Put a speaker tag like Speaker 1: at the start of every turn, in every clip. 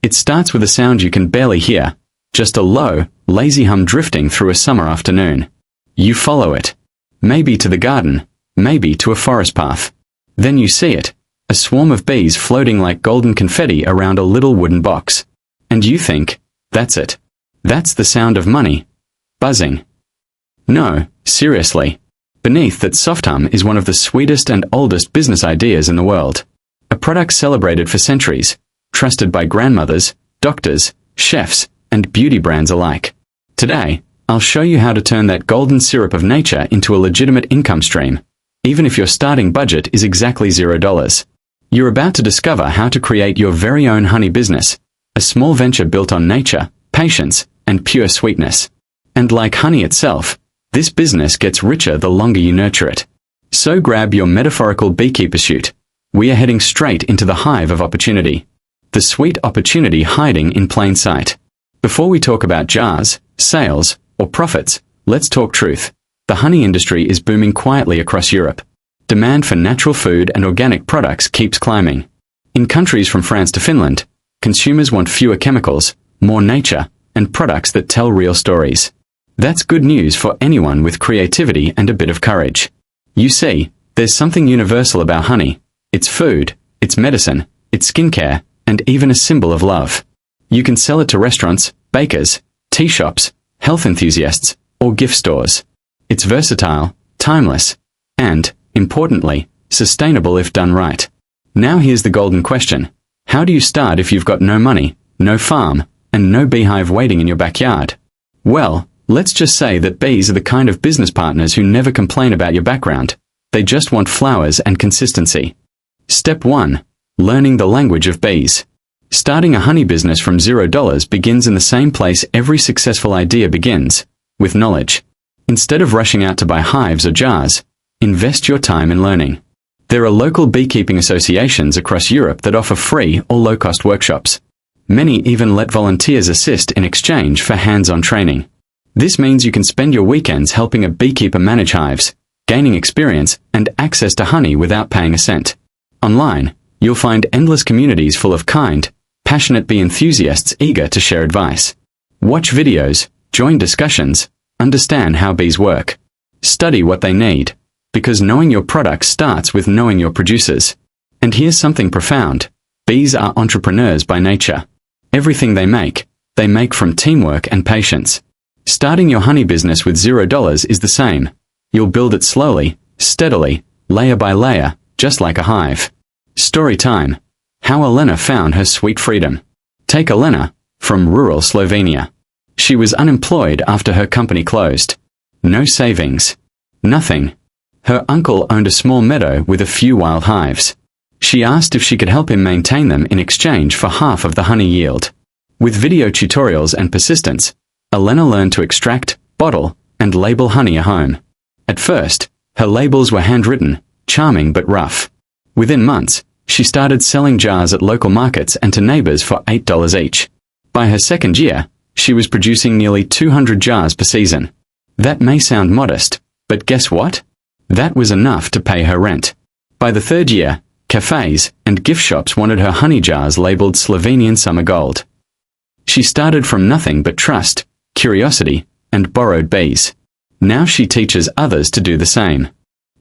Speaker 1: It starts with a sound you can barely hear, just a low, lazy hum drifting through a summer afternoon. You follow it. Maybe to the garden, maybe to a forest path. Then you see it, a swarm of bees floating like golden confetti around a little wooden box. And you think, that's it. That's the sound of money. Buzzing. No, seriously. Beneath that soft hum is one of the sweetest and oldest business ideas in the world. A product celebrated for centuries, trusted by grandmothers, doctors, chefs, and beauty brands alike. Today, I'll show you how to turn that golden syrup of nature into a legitimate income stream, even if your starting budget is exactly $0. You're about to discover how to create your very own honey business, a small venture built on nature, patience, and pure sweetness. And like honey itself, this business gets richer the longer you nurture it. So grab your metaphorical beekeeper suit. We are heading straight into the hive of opportunity. The sweet opportunity hiding in plain sight. Before we talk about jars, sales, or profits, let's talk truth. The honey industry is booming quietly across Europe. Demand for natural food and organic products keeps climbing. In countries from France to Finland, consumers want fewer chemicals, more nature, and products that tell real stories. That's good news for anyone with creativity and a bit of courage. You see, there's something universal about honey. It's food, it's medicine, it's skincare, and even a symbol of love. You can sell it to restaurants, bakers, tea shops, health enthusiasts, or gift stores. It's versatile, timeless, and, importantly, sustainable if done right. Now here's the golden question. How do you start if you've got no money, no farm, and no beehive waiting in your backyard? Well, let's just say that bees are the kind of business partners who never complain about your background. They just want flowers and consistency. Step 1. Learning the language of bees. Starting a honey business from $0 begins in the same place every successful idea begins, with knowledge. Instead of rushing out to buy hives or jars, invest your time in learning. There are local beekeeping associations across Europe that offer free or low-cost workshops. Many even let volunteers assist in exchange for hands-on training. This means you can spend your weekends helping a beekeeper manage hives, gaining experience and access to honey without paying a cent. Online, you'll find endless communities full of kind, passionate bee enthusiasts eager to share advice. Watch videos, join discussions, understand how bees work. Study what they need, because knowing your product starts with knowing your producers. And here's something profound. Bees are entrepreneurs by nature. Everything they make from teamwork and patience. Starting your honey business with $0 is the same. You'll build it slowly, steadily, layer by layer, just like a hive. Story time. How Elena found her sweet freedom. Take Elena, from rural Slovenia. She was unemployed after her company closed. No savings. Nothing. Her uncle owned a small meadow with a few wild hives. She asked if she could help him maintain them in exchange for half of the honey yield. With video tutorials and persistence, Elena learned to extract, bottle, and label honey at home. At first, her labels were handwritten, charming but rough. Within months, she started selling jars at local markets and to neighbors for $8 each. By her second year, she was producing nearly 200 jars per season. That may sound modest, but guess what? That was enough to pay her rent. By the third year, cafes and gift shops wanted her honey jars labeled Slovenian Summer Gold. She started from nothing but trust, curiosity, and borrowed bees. Now she teaches others to do the same.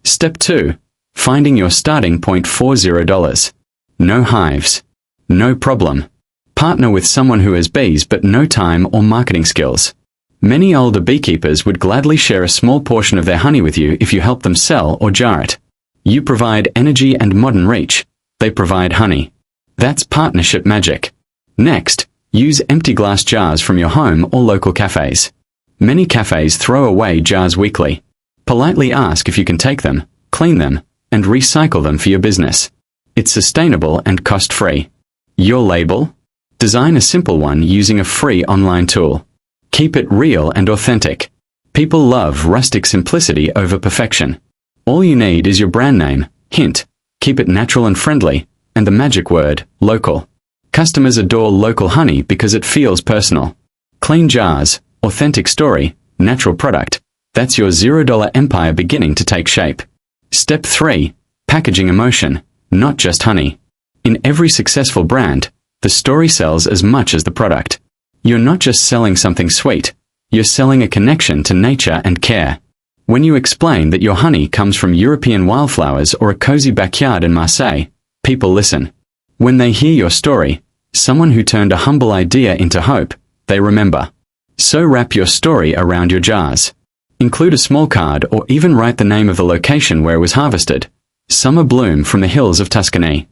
Speaker 1: Step 2. Finding your starting point for $0. No hives. No problem. Partner with someone who has bees but no time or marketing skills. Many older beekeepers would gladly share a small portion of their honey with you if you help them sell or jar it. You provide energy and modern reach. They provide honey. That's partnership magic. Next, use empty glass jars from your home or local cafes. Many cafes throw away jars weekly. Politely ask if you can take them, clean them, and recycle them for your business. It's sustainable and cost-free. Your label? Design a simple one using a free online tool. Keep it real and authentic. People love rustic simplicity over perfection. All you need is your brand name, hint, keep it natural and friendly, and the magic word, local. Customers adore local honey because it feels personal. Clean jars, authentic story, natural product. That's your $0 empire beginning to take shape. Step 3. Packaging emotion, not just honey. In every successful brand, The story sells as much as the product. You're not just selling something sweet, you're selling a connection to nature and care. When you explain that your honey comes from European wildflowers or a cozy backyard in Marseille, people listen. When they hear your story, someone who turned a humble idea into hope, they remember. So wrap your story around your jars. Include a small card or even write the name of the location where it was harvested. Summer bloom from the hills of Tuscany.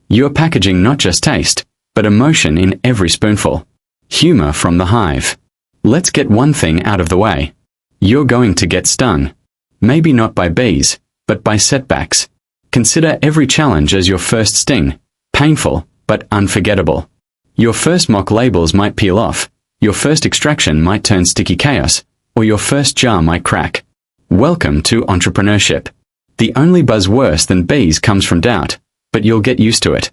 Speaker 1: You're packaging not just taste, but emotion in every spoonful. Humor from the hive. Let's get one thing out of the way. You're going to get stung. Maybe not by bees, but by setbacks. Consider every challenge as your first sting. Painful, but unforgettable. Your first mock labels might peel off, your first extraction might turn sticky chaos, or your first jar might crack. Welcome to entrepreneurship. The only buzz worse than bees comes from doubt, but you'll get used to it.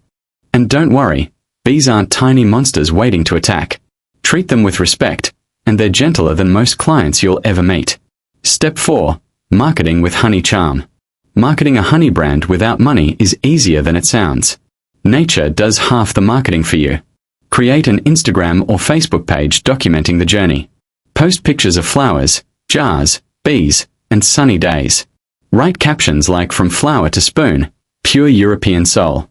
Speaker 1: And don't worry, bees aren't tiny monsters waiting to attack. Treat them with respect, and they're gentler than most clients you'll ever meet. Step 4. Marketing with honey charm. Marketing a honey brand without money is easier than it sounds. Nature does half the marketing for you. Create an Instagram or Facebook page documenting the journey. Post pictures of flowers, jars, bees, and sunny days. Write captions like "From flower to spoon, pure European soul."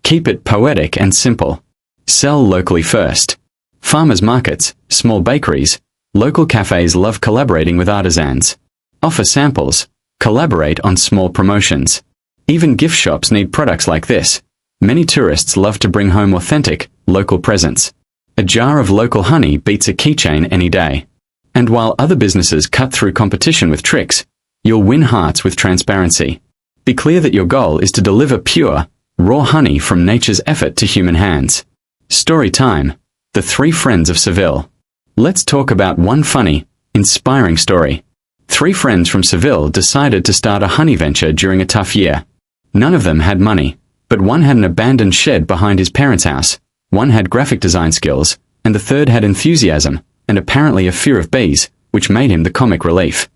Speaker 1: Keep it poetic and simple. Sell locally first. Farmers markets, small bakeries, local cafes love collaborating with artisans. Offer samples. Collaborate on small promotions. Even gift shops need products like this. Many tourists love to bring home authentic, local presents. A jar of local honey beats a keychain any day. And while other businesses cut through competition with tricks, you'll win hearts with transparency. Be clear that your goal is to deliver pure, raw honey from nature's effort to human hands. Story time. The Three Friends of Seville. Let's talk about one funny, inspiring story. 3 friends from Seville decided to start a honey venture during a tough year. None of them had money, but one had an abandoned shed behind his parents' house, one had graphic design skills, and the third had enthusiasm, and apparently a fear of bees, which made him the comic relief.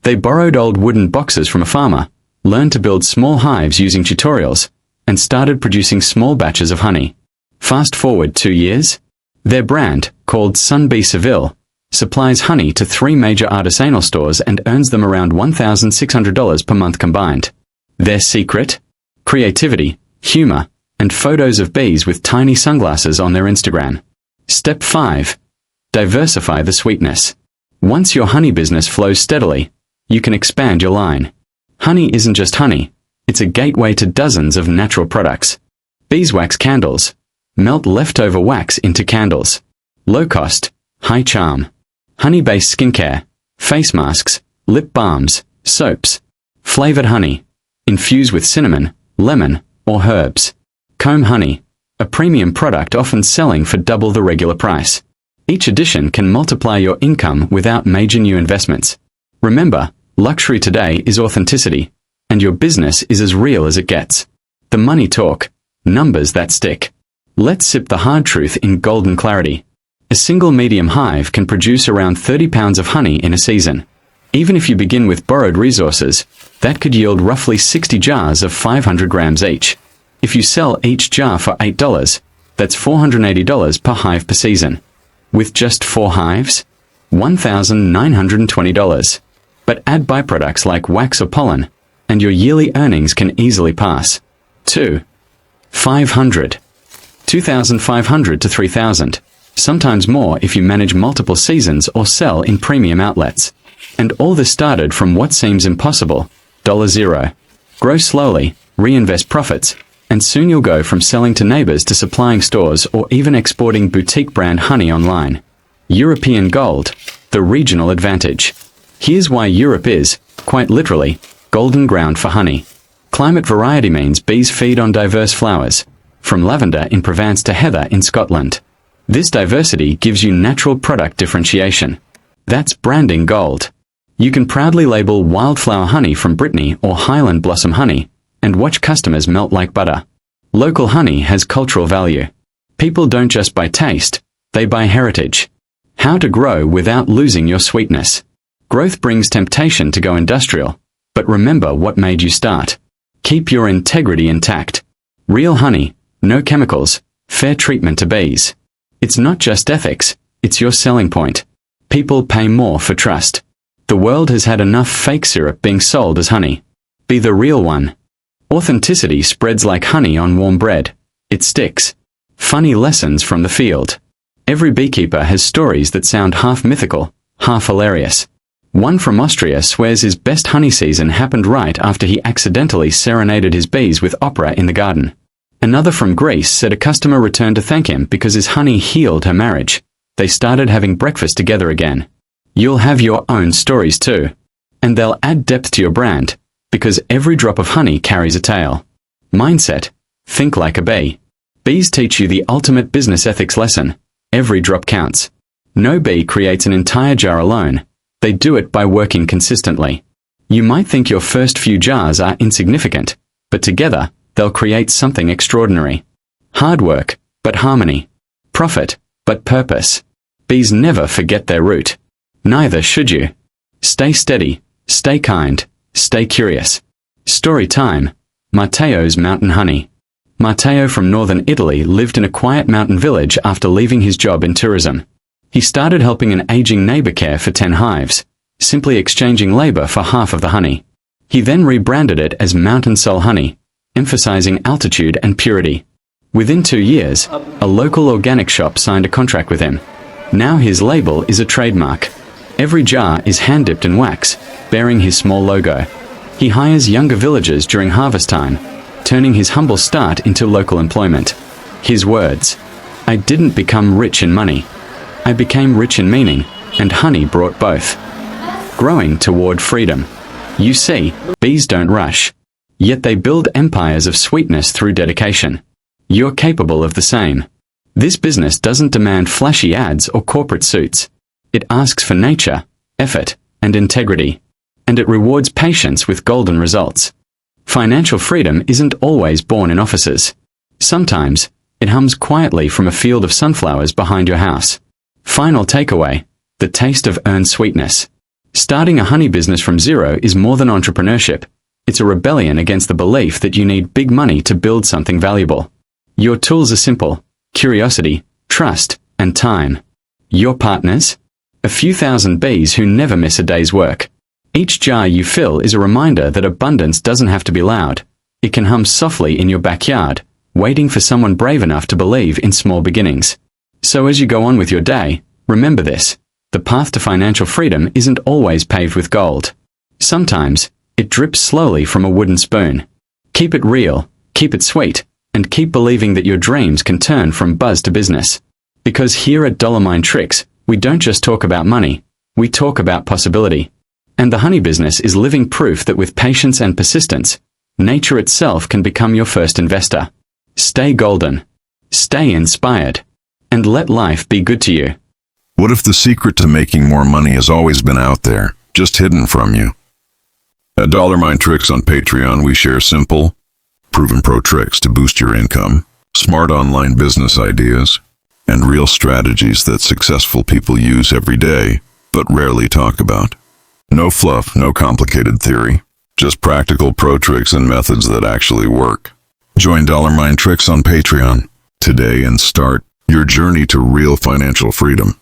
Speaker 1: They borrowed old wooden boxes from a farmer, learned to build small hives using tutorials, and started producing small batches of honey. Fast forward 2 years. Their brand, called Sunbee Seville, supplies honey to 3 major artisanal stores and earns them around $1,600 per month combined. Their secret? Creativity, humor, and photos of bees with tiny sunglasses on their Instagram. Step 5. Diversify the sweetness. Once your honey business flows steadily, you can expand your line. Honey isn't just honey, it's a gateway to dozens of natural products. Beeswax candles. Melt leftover wax into candles. Low cost, high charm. Honey-based skincare, face masks, lip balms, soaps. Flavored honey. Infused with cinnamon, lemon, or herbs. Comb honey. A premium product often selling for double the regular price. Each addition can multiply your income without major new investments. Remember, luxury today is authenticity, and your business is as real as it gets. The money talk. Numbers that stick. Let's sip the hard truth in golden clarity. A single medium hive can produce around 30 pounds of honey in a season. Even if you begin with borrowed resources, that could yield roughly 60 jars of 500 grams each. If you sell each jar for $8, that's $480 per hive per season. With just 4 hives? $1,920. But add byproducts like wax or pollen, and your yearly earnings can easily pass 500, 2,500 to 3,000. Sometimes more if you manage multiple seasons or sell in premium outlets. And all this started from what seems impossible, $0. Grow slowly, reinvest profits, and soon you'll go from selling to neighbors to supplying stores or even exporting boutique brand honey online. European Gold, the regional advantage. Here's why Europe is, quite literally, golden ground for honey. Climate variety means bees feed on diverse flowers, from lavender in Provence to heather in Scotland. This diversity gives you natural product differentiation. That's branding gold. You can proudly label wildflower honey from Brittany or Highland Blossom honey, and watch customers melt like butter. Local honey has cultural value. People don't just buy taste, they buy heritage. How to grow without losing your sweetness. Growth brings temptation to go industrial, but remember what made you start. Keep your integrity intact. Real honey, no chemicals, Fair treatment to bees. It's not just ethics, it's your selling point. People pay more for trust. The world has had enough fake syrup being sold as honey. Be the real one. Authenticity spreads like honey on warm bread. It sticks. Funny lessons from the field. Every beekeeper has stories that sound half mythical, half hilarious. One from Austria swears his best honey season happened right after he accidentally serenaded his bees with opera in the garden. Another from Greece said a customer returned to thank him because his honey healed her marriage. They started having breakfast together again. You'll have your own stories too. And they'll add depth to your brand, because every drop of honey carries a tale. Mindset. Think like a bee. Bees teach you the ultimate business ethics lesson. Every drop counts. No bee creates an entire jar alone. They do it by working consistently. You might think your first few jars are insignificant, but together, they'll create something extraordinary. Hard work, but harmony. Profit, but purpose. Bees never forget their root. Neither should you. Stay steady, stay kind, stay curious. Story time. Matteo's Mountain Honey. Matteo from northern Italy lived in a quiet mountain village after leaving his job in tourism. He started helping an aging neighbor care for 10 hives, simply exchanging labor for half of the honey. He then rebranded it as Mountain Soul Honey, emphasizing altitude and purity. Within 2 years, a local organic shop signed a contract with him. Now his label is a trademark. Every jar is hand-dipped in wax, bearing his small logo. He hires younger villagers during harvest time, turning his humble start into local employment. His words: "I didn't become rich in money. I became rich in meaning, and honey brought both." Growing toward freedom. You see, bees don't rush. Yet they build empires of sweetness through dedication. You're capable of the same. This business doesn't demand flashy ads or corporate suits. It asks for nature, effort, and integrity. And it rewards patience with golden results. Financial freedom isn't always born in offices. Sometimes, it hums quietly from a field of sunflowers behind your house. Final takeaway: the taste of earned sweetness. Starting a honey business from zero is more than entrepreneurship. It's a rebellion against the belief that you need big money to build something valuable. Your tools are simple: curiosity, trust, and time. Your partners? A few thousand bees who never miss a day's work. Each jar you fill is a reminder that abundance doesn't have to be loud. It can hum softly in your backyard, waiting for someone brave enough to believe in small beginnings. So as you go on with your day, remember this: the path to financial freedom isn't always paved with gold. Sometimes, it drips slowly from a wooden spoon. Keep it real, keep it sweet, and keep believing that your dreams can turn from buzz to business. Because here at Dollarmine Tricks, we don't just talk about money, we talk about possibility. And the honey business is living proof that with patience and persistence, nature itself can become your first investor. Stay golden. Stay inspired. And let life be good to you.
Speaker 2: What if the secret to making more money has always been out there, just hidden from you? At Dollarmine Tricks on Patreon, we share simple, proven pro tricks to boost your income, smart online business ideas, and real strategies that successful people use every day, but rarely talk about. No fluff, no complicated theory, just practical pro tricks and methods that actually work. Join Dollarmine Tricks on Patreon today and start your journey to real financial freedom.